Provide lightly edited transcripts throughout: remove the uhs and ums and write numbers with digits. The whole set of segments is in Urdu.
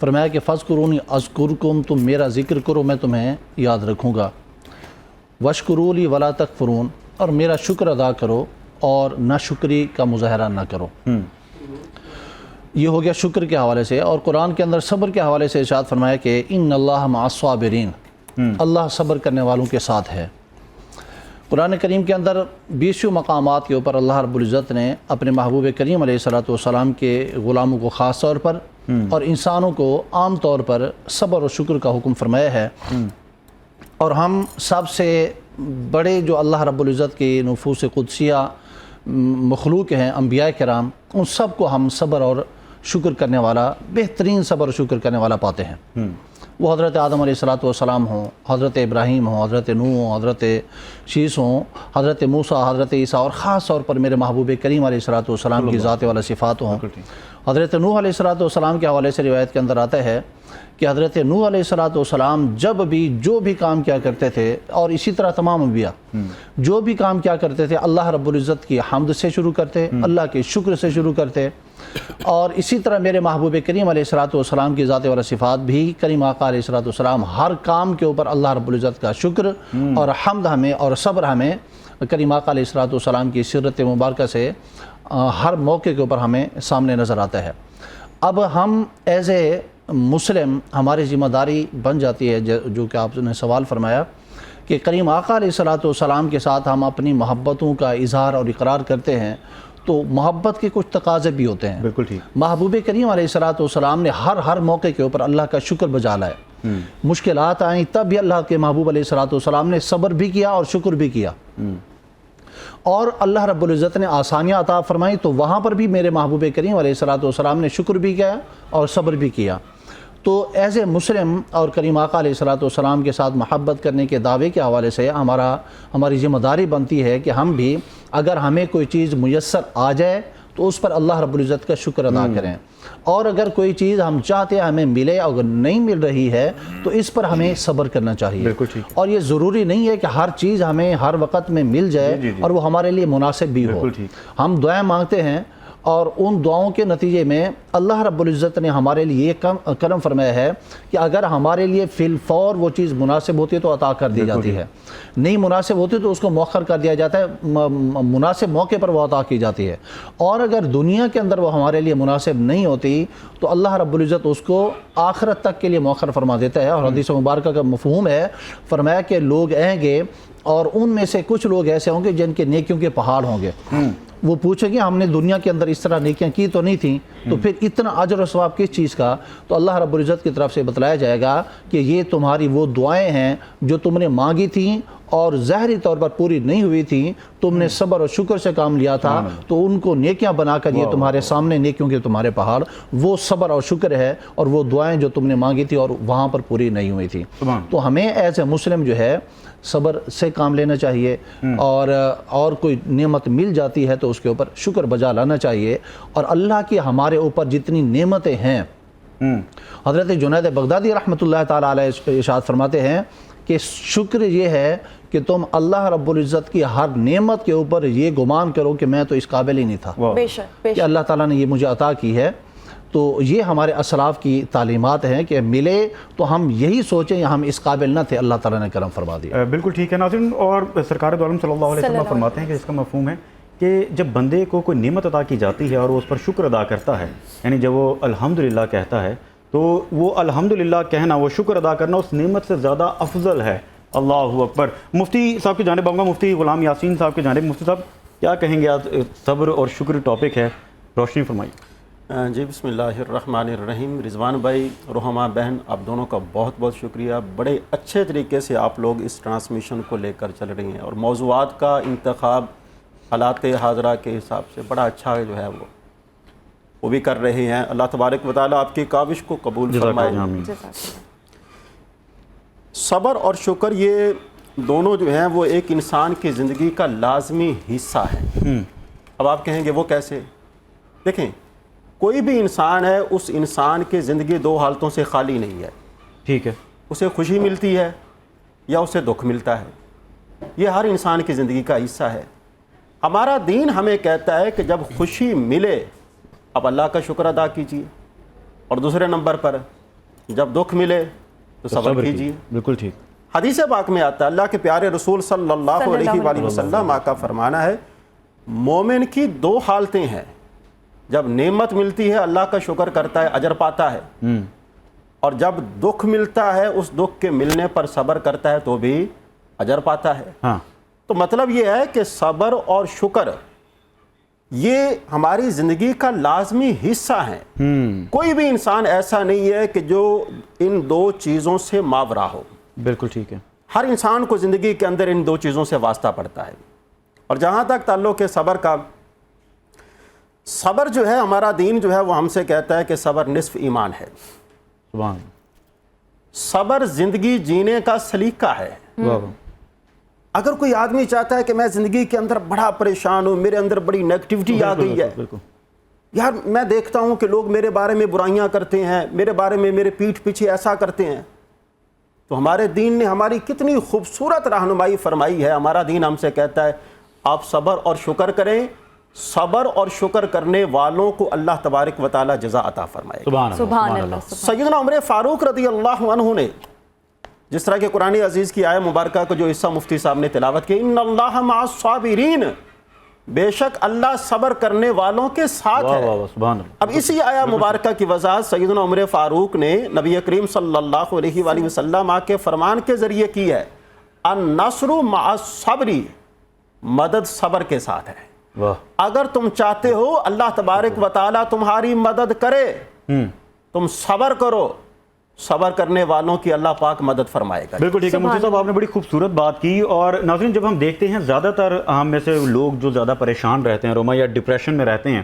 فرمایا کہ فذکرونی اذکرکم، تم میرا ذکر کرو میں تمہیں یاد رکھوں گا، واشکروا لی ولا تکفرون، اور میرا شکر ادا کرو اور ناشکری کا مظاہرہ نہ کرو۔ یہ ہو گیا شکر کے حوالے سے۔ اور قرآن کے اندر صبر کے حوالے سے ارشاد فرمایا کہ ان اللہ مع الصابرین، اللہ صبر کرنے والوں کے ساتھ ہے۔ قرآن کریم کے اندر 20 مقامات کے اوپر اللہ رب العزت نے اپنے محبوب کریم علیہ الصلوۃ والسلام کے غلاموں کو خاص طور پر اور انسانوں کو عام طور پر صبر اور شکر کا حکم فرمایا ہے۔ اور ہم سب سے بڑے جو اللہ رب العزت کی نفوس قدسیہ مخلوق ہیں انبیاء کرام، ان سب کو ہم صبر اور شکر کرنے والا، بہترین صبر اور شکر کرنے والا پاتے ہیں۔ وہ حضرت آدم علیہ الصلوۃ والسلام ہوں، حضرت ابراہیم ہوں، حضرت نوح ہوں، حضرت شیس ہوں، حضرت موسیٰ، حضرت عیسیٰ، اور خاص طور پر میرے محبوب کریم علیہ الصلوۃ والسلام کی ذات والا صفات ہوں۔ حضرت نوح علیہ الصلوۃ والسلام کے حوالے سے روایت کے اندر آتا ہے کہ حضرت نوح علیہ الصلوۃ والسلام جب بھی جو بھی کام کیا کرتے تھے، اور اسی طرح تمام انبیاء جو بھی کام کیا کرتے تھے، اللہ رب العزت کی حمد سے شروع کرتے، اللہ کے شکر سے شروع کرتے۔ اور اسی طرح میرے محبوب کریم علیہ الصلوۃ والسلام کی ذات والا صفات بھی، کریم آقا علیہ الصلوۃ والسلام ہر کام کے اوپر اللہ رب العزت کا شکر اور حمد ہمیں اور صبر ہمیں کریم آقا علیہ الصلوۃ والسلام کی سیرت مبارکہ سے ہر موقع کے اوپر ہمیں سامنے نظر آتا ہے۔ اب ہم ایز اے مسلم ہماری ذمہ داری بن جاتی ہے، جو کہ آپ نے سوال فرمایا کہ کریم آقا علیہ الصلوۃ والسلام کے ساتھ ہم اپنی محبتوں کا اظہار اور اقرار کرتے ہیں، تو محبت کے کچھ تقاضے بھی ہوتے ہیں۔ بالکل ٹھیک۔ محبوب کریم علیہ الصلوۃ والسلام نے ہر موقع کے اوپر اللہ کا شکر بجا لایا۔ مشکلات آئیں تب بھی اللہ کے محبوب علیہ الصلوۃ والسلام نے صبر بھی کیا اور شکر بھی کیا، اور اللہ رب العزت نے آسانیاں عطا فرمائی تو وہاں پر بھی میرے محبوب کریم علیہ الصلوۃ والسلام نے شکر بھی کیا اور صبر بھی کیا۔ تو ایز اے مسلم اور کریم آقا علیہ الصلوۃ والسلام کے ساتھ محبت کرنے کے دعوے کے حوالے سے ہماری ذمہ داری بنتی ہے کہ ہم بھی اگر ہمیں کوئی چیز میسر آ جائے تو اس پر اللہ رب العزت کا شکر ادا کریں، اور اگر کوئی چیز ہم چاہتے ہیں ہمیں ملے اگر نہیں مل رہی ہے تو اس پر ہمیں صبر کرنا چاہیے۔ بالکل ٹھیک۔ اور یہ ضروری نہیں ہے کہ ہر چیز ہمیں ہر وقت میں مل جائے اور وہ ہمارے لیے مناسب بھی ہو۔ ہم دعائیں مانگتے ہیں اور ان دعاؤں کے نتیجے میں اللہ رب العزت نے ہمارے لیے کرم فرمایا ہے کہ اگر ہمارے لیے فی الفور وہ چیز مناسب ہوتی ہے تو عطا کر دی جاتی ہے، نہیں مناسب ہوتی تو اس کو مؤخر کر دیا جاتا ہے، مناسب موقع پر وہ عطا کی جاتی ہے۔ اور اگر دنیا کے اندر وہ ہمارے لیے مناسب نہیں ہوتی تو اللہ رب العزت اس کو آخرت تک کے لیے مؤخر فرما دیتا ہے۔ اور حدیث مبارکہ کا مفہوم ہے، فرمایا کہ لوگ آئیں گے اور ان میں سے کچھ لوگ ایسے ہوں گے جن کے نیکیوں کے پہاڑ ہوں گے، وہ پوچھیں گے ہم نے دنیا کے اندر اس طرح نیکیاں کی تو نہیں تھیں، تو پھر اتنا اجر و ثواب کس چیز کا؟ تو اللہ رب العزت کی طرف سے بتلایا جائے گا کہ یہ تمہاری وہ دعائیں ہیں جو تم نے مانگی تھیں اور ظاہری طور پر پوری نہیں ہوئی تھیں، تم نے صبر اور شکر سے کام لیا تھا تو ان کو نیکیاں بنا کر یہ تمہارے سامنے نیکیوں کے تمہارے پہاڑ، وہ صبر اور شکر ہے، اور وہ دعائیں جو تم نے مانگی تھی اور وہاں پر پوری نہیں ہوئی تھی۔ تو ہمیں ایز اے مسلم جو ہے صبر سے کام لینا چاہیے، اور کوئی نعمت مل جاتی ہے تو اس کے اوپر شکر بجا لانا چاہیے۔ اور اللہ کی ہمارے اوپر جتنی نعمتیں ہیں، حضرت جنید بغدادی رحمۃ اللہ تعالیٰ علیہ ارشاد فرماتے ہیں کہ شکر یہ ہے کہ تم اللہ رب العزت کی ہر نعمت کے اوپر یہ گمان کرو کہ میں تو اس قابل ہی نہیں تھا کہ اللہ تعالیٰ نے یہ مجھے عطا کی ہے۔ تو یہ ہمارے اسلاف کی تعلیمات ہیں کہ ملے تو ہم یہی سوچیں ہم اس قابل نہ تھے، اللہ تعالیٰ نے کرم فرما دیا۔ بالکل ٹھیک ہے ناظرین، اور سرکار دو عالم صلی اللہ علیہ وسلم فرماتے ہیں کہ اس کا مفہوم ہے کہ جب بندے کو کوئی نعمت عطا کی جاتی ہے اور وہ اس پر شکر ادا کرتا ہے، یعنی جب وہ الحمدللہ کہتا ہے تو وہ الحمدللہ کہنا، وہ شکر ادا کرنا اس نعمت سے زیادہ افضل ہے۔ اللہ اکبر۔ مفتی صاحب کی جانب آؤں گا، مفتی غلام یاسین صاحب کی جانب۔ مفتی صاحب کیا کہیں گے؟ آج صبر اور شکر ٹاپک ہے، روشنی فرمائیے۔ جی بسم اللہ الرحمن الرحیم۔ رضوان بھائی، روحما بہن، آپ دونوں کا بہت بہت شکریہ، بڑے اچھے طریقے سے آپ لوگ اس ٹرانسمیشن کو لے کر چل رہی ہیں، اور موضوعات کا انتخاب حالات حاضرہ کے حساب سے بڑا اچھا جو ہے وہ بھی کر رہے ہیں۔ اللہ تبارک و تعالیٰ آپ کی کاوش کو قبول فرمائے۔ صبر اور شکر یہ دونوں جو ہیں وہ ایک انسان کی زندگی کا لازمی حصہ ہے۔ اب آپ کہیں گے وہ کیسے؟ دیکھیں، کوئی بھی انسان ہے، اس انسان کی زندگی دو حالتوں سے خالی نہیں ہے۔ ٹھیک ہے۔ اسے خوشی ملتی ہے یا اسے دکھ ملتا ہے، یہ ہر انسان کی زندگی کا حصہ ہے۔ ہمارا دین ہمیں کہتا ہے کہ جب خوشی ملے اب اللہ کا شکر ادا کیجیے، اور دوسرے نمبر پر جب دکھ ملے تو صبر کیجیے. بالکل ٹھیک. حدیث پاک میں آتا ہے اللہ کے پیارے رسول صلی اللہ علیہ وآلہ وسلم کا فرمانا ہے مومن کی دو حالتیں ہیں. جب نعمت ملتی ہے اللہ کا شکر کرتا ہے اجر پاتا ہے, اور جب دکھ ملتا ہے اس دکھ کے ملنے پر صبر کرتا ہے تو بھی اجر پاتا ہے. ہاں تو مطلب یہ ہے کہ صبر اور شکر یہ ہماری زندگی کا لازمی حصہ ہیں. کوئی بھی انسان ایسا نہیں ہے کہ جو ان دو چیزوں سے ماورا ہو. بالکل ٹھیک ہے. ہر انسان کو زندگی کے اندر ان دو چیزوں سے واسطہ پڑتا ہے. اور جہاں تک تعلق ہے صبر کا, صبر جو ہے ہمارا دین جو ہے وہ ہم سے کہتا ہے کہ صبر نصف ایمان ہے. سبحان صبر زندگی جینے کا سلیقہ ہے. اللہ. اگر کوئی آدمی چاہتا ہے کہ میں زندگی کے اندر بڑا پریشان ہوں, میرے اندر بڑی نیگیٹیوٹی آ گئی ہے, بالکل. یار میں دیکھتا ہوں کہ لوگ میرے بارے میں برائیاں کرتے ہیں, میرے بارے میں میرے پیٹھ پیچھے ایسا کرتے ہیں, تو ہمارے دین نے ہماری کتنی خوبصورت رہنمائی فرمائی ہے. ہمارا دین ہم سے کہتا ہے آپ صبر اور شکر کریں, صبر اور شکر کرنے والوں کو اللہ تبارک و تعالی جزا عطا فرمائے. سبحان اللہ. سیدنا عمر فاروق رضی اللہ عنہ نے جس طرح کہ قرآن عزیز کی آیہ مبارکہ کو جو حصہ مفتی صاحب نے تلاوت کی, ان اللہ مع الصابرین, بے شک اللہ صبر کرنے والوں کے ساتھ ہے. سبحان اللہ. اب اسی آیہ مبارکہ کی وضاحت سیدنا عمر فاروق نے نبی کریم صلی اللہ علیہ وآلہ وسلم کے فرمان کے ذریعے کی ہے, النصر مع الصبر, مدد صبر کے ساتھ ہے. واہ. اگر تم چاہتے ہو اللہ تبارک و تعالی تمہاری مدد کرے, تم صبر کرو, صبر کرنے والوں کی اللہ پاک مدد فرمائے گا. بالکل ٹھیک ہے مفتی صاحب, آپ نے بڑی خوبصورت بات کی. اور ناظرین جب ہم دیکھتے ہیں زیادہ تر ہم میں سے لوگ جو زیادہ پریشان رہتے ہیں روما یا ڈپریشن میں رہتے ہیں,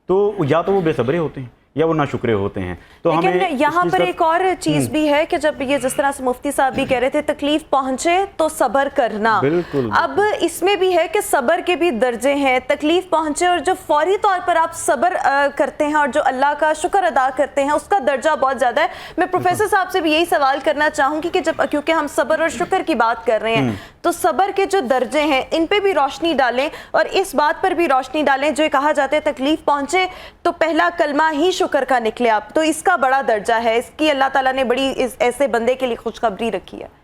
تو یا تو وہ بے صبرے ہوتے ہیں یا وہ ناشکرے ہوتے ہیں. تو لیکن یہاں پر ایک اور چیز بھی ہے کہ جب یہ جس طرح سے مفتی صاحب بھی کہہ رہے تھے تکلیف پہنچے تو صبر کرنا, بالکل. اب اس میں بھی ہے کہ صبر کے بھی درجے ہیں. تکلیف پہنچے اور جو فوری طور پر آپ صبر کرتے ہیں اور جو اللہ کا شکر ادا کرتے ہیں اس کا درجہ بہت زیادہ ہے. میں پروفیسر صاحب سے بھی یہی سوال کرنا چاہوں گی کہ جب کیونکہ ہم صبر اور شکر کی بات کر رہے ہیں تو صبر کے جو درجے ہیں ان پہ بھی روشنی ڈالیں, اور اس بات پر بھی روشنی ڈالیں جو کہا جاتا ہے تکلیف پہنچے تو پہلا کلمہ ہی شکر کا نکلے. آپ تو اس کا بڑا درجہ ہے, اس کی اللہ تعالیٰ نے بڑی ایسے بندے کے لیے خوشخبری رکھی ہے.